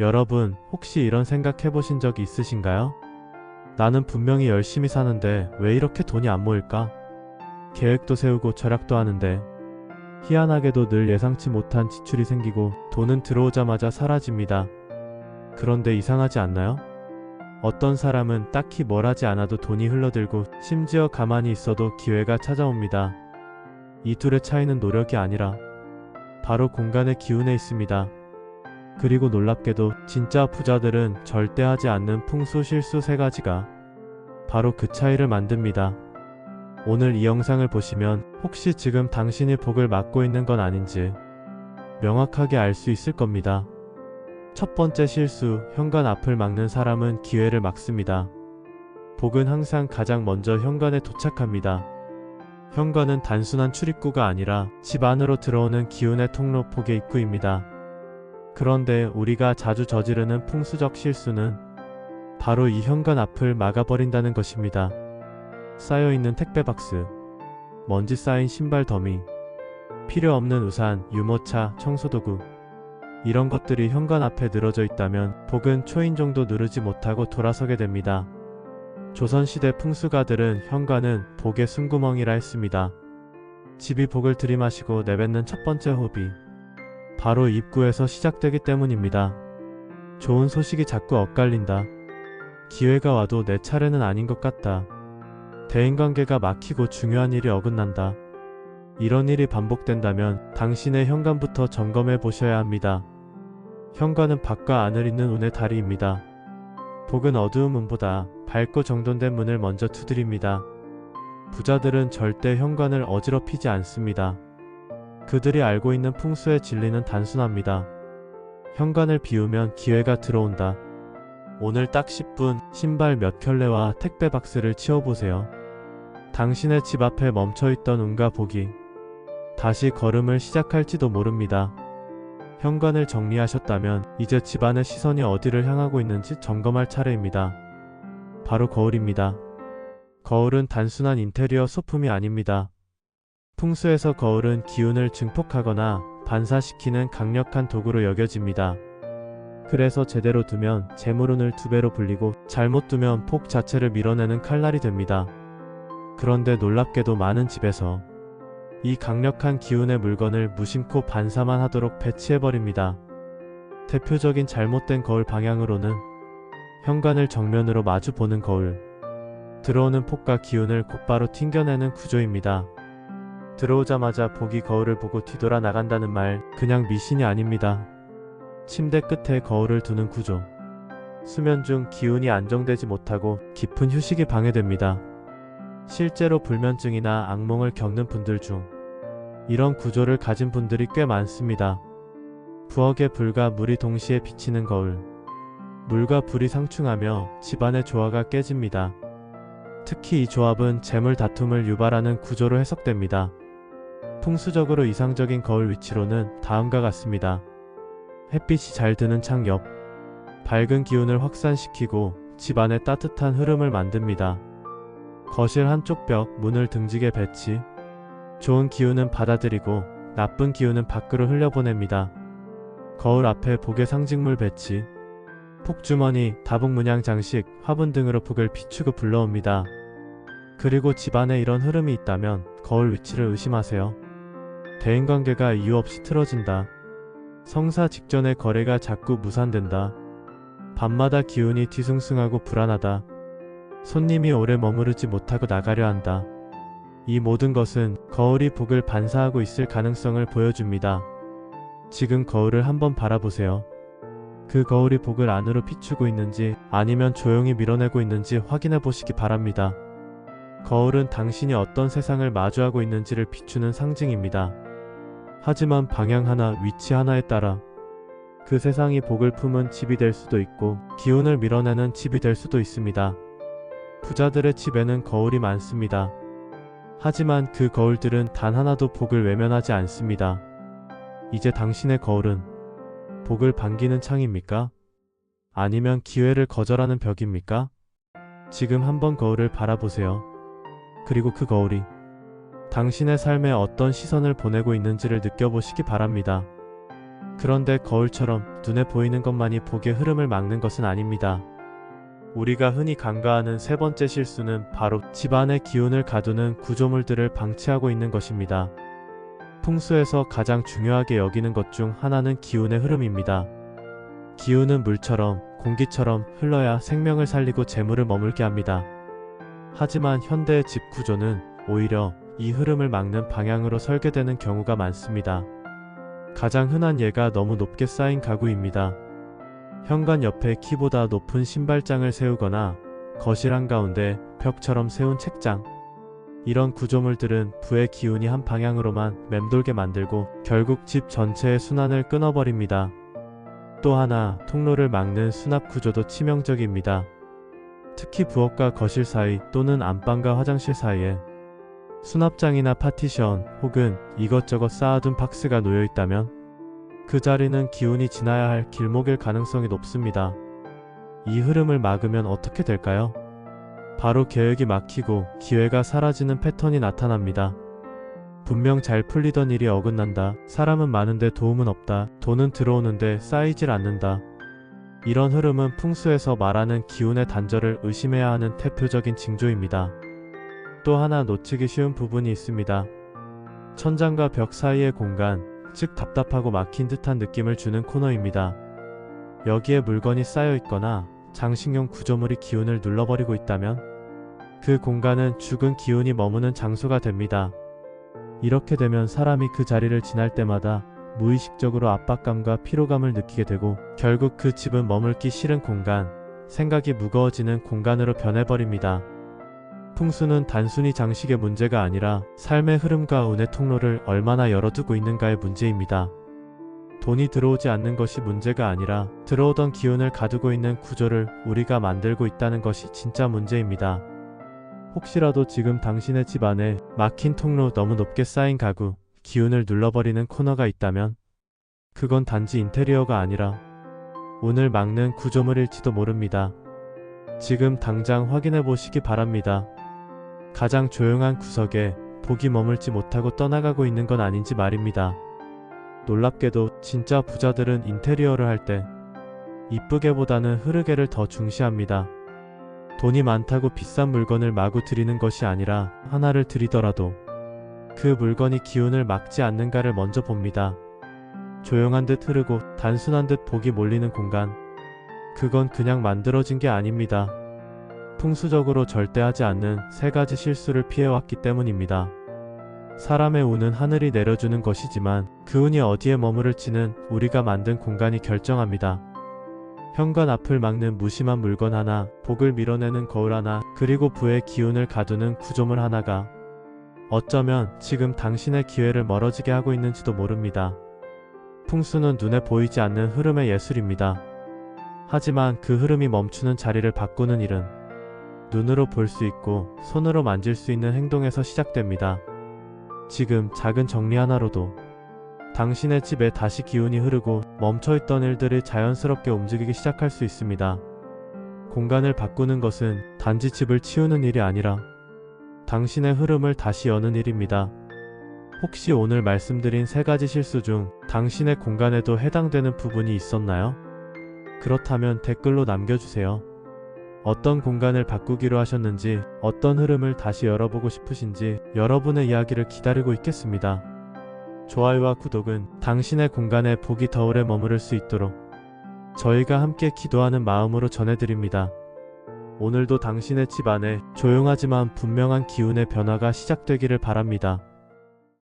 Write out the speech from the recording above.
여러분, 혹시 이런 생각 해보신 적이 있으신가요? 나는 분명히 열심히 사는데 왜 이렇게 돈이 안 모일까? 계획도 세우고 절약도 하는데 희한하게도 늘 예상치 못한 지출이 생기고 돈은 들어오자마자 사라집니다. 그런데 이상하지 않나요? 어떤 사람은 딱히 뭘 하지 않아도 돈이 흘러들고 심지어 가만히 있어도 기회가 찾아옵니다. 이 둘의 차이는 노력이 아니라 바로 공간의 기운에 있습니다. 그리고 놀랍게도 진짜 부자들은 절대 하지 않는 풍수 실수 세 가지가 바로 그 차이를 만듭니다. 오늘 이 영상을 보시면 혹시 지금 당신이 복을 막고 있는 건 아닌지 명확하게 알 수 있을 겁니다. 첫 번째 실수, 현관 앞을 막는 사람은 기회를 막습니다. 복은 항상 가장 먼저 현관에 도착합니다. 현관은 단순한 출입구가 아니라 집 안으로 들어오는 기운의 통로, 복의 입구입니다. 그런데 우리가 자주 저지르는 풍수적 실수는 바로 이 현관 앞을 막아버린다는 것입니다. 쌓여있는 택배 박스, 먼지 쌓인 신발 더미, 필요 없는 우산, 유모차, 청소도구, 이런 것들이 현관 앞에 늘어져 있다면 복은 초인종도 누르지 못하고 돌아서게 됩니다. 조선시대 풍수가들은 현관은 복의 숨구멍이라 했습니다. 집이 복을 들이마시고 내뱉는 첫 번째 호흡이 바로 입구에서 시작되기 때문입니다. 좋은 소식이 자꾸 엇갈린다. 기회가 와도 내 차례는 아닌 것 같다. 대인관계가 막히고 중요한 일이 어긋난다. 이런 일이 반복된다면 당신의 현관부터 점검해 보셔야 합니다. 현관은 밖과 안을 잇는 운의 다리입니다. 복은 어두운 문보다 밝고 정돈된 문을 먼저 두드립니다. 부자들은 절대 현관을 어지럽히지 않습니다. 그들이 알고 있는 풍수의 진리는 단순합니다. 현관을 비우면 기회가 들어온다. 오늘 딱 10분 신발 몇 켤레와 택배 박스를 치워보세요. 당신의 집 앞에 멈춰있던 운과 복이 다시 걸음을 시작할지도 모릅니다. 현관을 정리하셨다면 이제 집안의 시선이 어디를 향하고 있는지 점검할 차례입니다. 바로 거울입니다. 거울은 단순한 인테리어 소품이 아닙니다. 풍수에서 거울은 기운을 증폭하거나 반사시키는 강력한 도구로 여겨집니다. 그래서 제대로 두면 재물운을 2배로 불리고 잘못 두면 복 자체를 밀어내는 칼날이 됩니다. 그런데 놀랍게도 많은 집에서 이 강력한 기운의 물건을 무심코 반사만 하도록 배치해버립니다. 대표적인 잘못된 거울 방향으로는 현관을 정면으로 마주 보는 거울, 들어오는 폭과 기운을 곧바로 튕겨내는 구조입니다. 들어오자마자 복이 거울을 보고 뒤돌아 나간다는 말, 그냥 미신이 아닙니다. 침대 끝에 거울을 두는 구조, 수면 중 기운이 안정되지 못하고 깊은 휴식이 방해됩니다. 실제로 불면증이나 악몽을 겪는 분들 중 이런 구조를 가진 분들이 꽤 많습니다. 부엌에 불과 물이 동시에 비치는 거울, 물과 불이 상충하며 집안의 조화가 깨집니다. 특히 이 조합은 재물 다툼을 유발하는 구조로 해석됩니다. 풍수적으로 이상적인 거울 위치로는 다음과 같습니다. 햇빛이 잘 드는 창 옆, 밝은 기운을 확산시키고 집안에 따뜻한 흐름을 만듭니다. 거실 한쪽 벽, 문을 등지게 배치, 좋은 기운은 받아들이고 나쁜 기운은 밖으로 흘려보냅니다. 거울 앞에 복의 상징물 배치, 복주머니, 다복문양 장식, 화분 등으로 복을 비추고 불러옵니다. 그리고 집안에 이런 흐름이 있다면 거울 위치를 의심하세요. 대인관계가 이유 없이 틀어진다. 성사 직전의 거래가 자꾸 무산된다. 밤마다 기운이 뒤숭숭하고 불안하다. 손님이 오래 머무르지 못하고 나가려 한다. 이 모든 것은 거울이 복을 반사하고 있을 가능성을 보여줍니다. 지금 거울을 한번 바라보세요. 그 거울이 복을 안으로 비추고 있는지 아니면 조용히 밀어내고 있는지 확인해 보시기 바랍니다. 거울은 당신이 어떤 세상을 마주하고 있는지를 비추는 상징입니다. 하지만 방향 하나, 위치 하나에 따라 그 세상이 복을 품은 집이 될 수도 있고 기운을 밀어내는 집이 될 수도 있습니다. 부자들의 집에는 거울이 많습니다. 하지만 그 거울들은 단 하나도 복을 외면하지 않습니다. 이제 당신의 거울은 복을 반기는 창입니까? 아니면 기회를 거절하는 벽입니까? 지금 한번 거울을 바라보세요. 그리고 그 거울이 당신의 삶에 어떤 시선을 보내고 있는지를 느껴보시기 바랍니다. 그런데 거울처럼 눈에 보이는 것만이 복의 흐름을 막는 것은 아닙니다. 우리가 흔히 간과하는 세 번째 실수는 바로 집안의 기운을 가두는 구조물들을 방치하고 있는 것입니다. 풍수에서 가장 중요하게 여기는 것 중 하나는 기운의 흐름입니다. 기운은 물처럼 공기처럼 흘러야 생명을 살리고 재물을 머물게 합니다. 하지만 현대의 집 구조는 오히려 이 흐름을 막는 방향으로 설계되는 경우가 많습니다. 가장 흔한 예가 너무 높게 쌓인 가구입니다. 현관 옆에 키보다 높은 신발장을 세우거나 거실 한가운데 벽처럼 세운 책장. 이런 구조물들은 부의 기운이 한 방향으로만 맴돌게 만들고 결국 집 전체의 순환을 끊어버립니다. 또 하나, 통로를 막는 수납 구조도 치명적입니다. 특히 부엌과 거실 사이 또는 안방과 화장실 사이에 수납장이나 파티션 혹은 이것저것 쌓아둔 박스가 놓여 있다면 그 자리는 기운이 지나야 할 길목일 가능성이 높습니다. 이 흐름을 막으면 어떻게 될까요? 바로 계획이 막히고 기회가 사라지는 패턴이 나타납니다. 분명 잘 풀리던 일이 어긋난다. 사람은 많은데 도움은 없다. 돈은 들어오는데 쌓이질 않는다. 이런 흐름은 풍수에서 말하는 기운의 단절을 의심해야 하는 대표적인 징조입니다. 또 하나 놓치기 쉬운 부분이 있습니다. 천장과 벽 사이의 공간, 즉 답답하고 막힌 듯한 느낌을 주는 코너입니다. 여기에 물건이 쌓여 있거나 장식용 구조물이 기운을 눌러버리고 있다면 그 공간은 죽은 기운이 머무는 장소가 됩니다. 이렇게 되면 사람이 그 자리를 지날 때마다 무의식적으로 압박감과 피로감을 느끼게 되고 결국 그 집은 머물기 싫은 공간, 생각이 무거워지는 공간으로 변해버립니다. 풍수는 단순히 장식의 문제가 아니라 삶의 흐름과 운의 통로를 얼마나 열어두고 있는가의 문제입니다. 돈이 들어오지 않는 것이 문제가 아니라 들어오던 기운을 가두고 있는 구조를 우리가 만들고 있다는 것이 진짜 문제입니다. 혹시라도 지금 당신의 집 안에 막힌 통로, 너무 높게 쌓인 가구, 기운을 눌러버리는 코너가 있다면 그건 단지 인테리어가 아니라 운을 막는 구조물일지도 모릅니다. 지금 당장 확인해 보시기 바랍니다. 가장 조용한 구석에 복이 머물지 못하고 떠나가고 있는 건 아닌지 말입니다. 놀랍게도 진짜 부자들은 인테리어를 할 때 이쁘게보다는 흐르게를 더 중시합니다. 돈이 많다고 비싼 물건을 마구 들이는 것이 아니라 하나를 들이더라도 그 물건이 기운을 막지 않는가를 먼저 봅니다. 조용한 듯 흐르고 단순한 듯 복이 몰리는 공간. 그건 그냥 만들어진 게 아닙니다. 풍수적으로 절대 하지 않는 세 가지 실수를 피해왔기 때문입니다. 사람의 운은 하늘이 내려주는 것이지만 그 운이 어디에 머무를지는 우리가 만든 공간이 결정합니다. 현관 앞을 막는 무심한 물건 하나, 복을 밀어내는 거울 하나, 그리고 부의 기운을 가두는 구조물 하나가 어쩌면 지금 당신의 기회를 멀어지게 하고 있는지도 모릅니다. 풍수는 눈에 보이지 않는 흐름의 예술입니다. 하지만 그 흐름이 멈추는 자리를 바꾸는 일은 눈으로 볼 수 있고 손으로 만질 수 있는 행동에서 시작됩니다. 지금 작은 정리 하나로도 당신의 집에 다시 기운이 흐르고 멈춰있던 일들이 자연스럽게 움직이기 시작할 수 있습니다. 공간을 바꾸는 것은 단지 집을 치우는 일이 아니라 당신의 흐름을 다시 여는 일입니다. 혹시 오늘 말씀드린 세 가지 실수 중 당신의 공간에도 해당되는 부분이 있었나요? 그렇다면 댓글로 남겨주세요. 어떤 공간을 바꾸기로 하셨는지, 어떤 흐름을 다시 열어보고 싶으신지 여러분의 이야기를 기다리고 있겠습니다. 좋아요와 구독은 당신의 공간에 복이 더 오래 머무를 수 있도록 저희가 함께 기도하는 마음으로 전해드립니다. 오늘도 당신의 집 안에 조용하지만 분명한 기운의 변화가 시작되기를 바랍니다.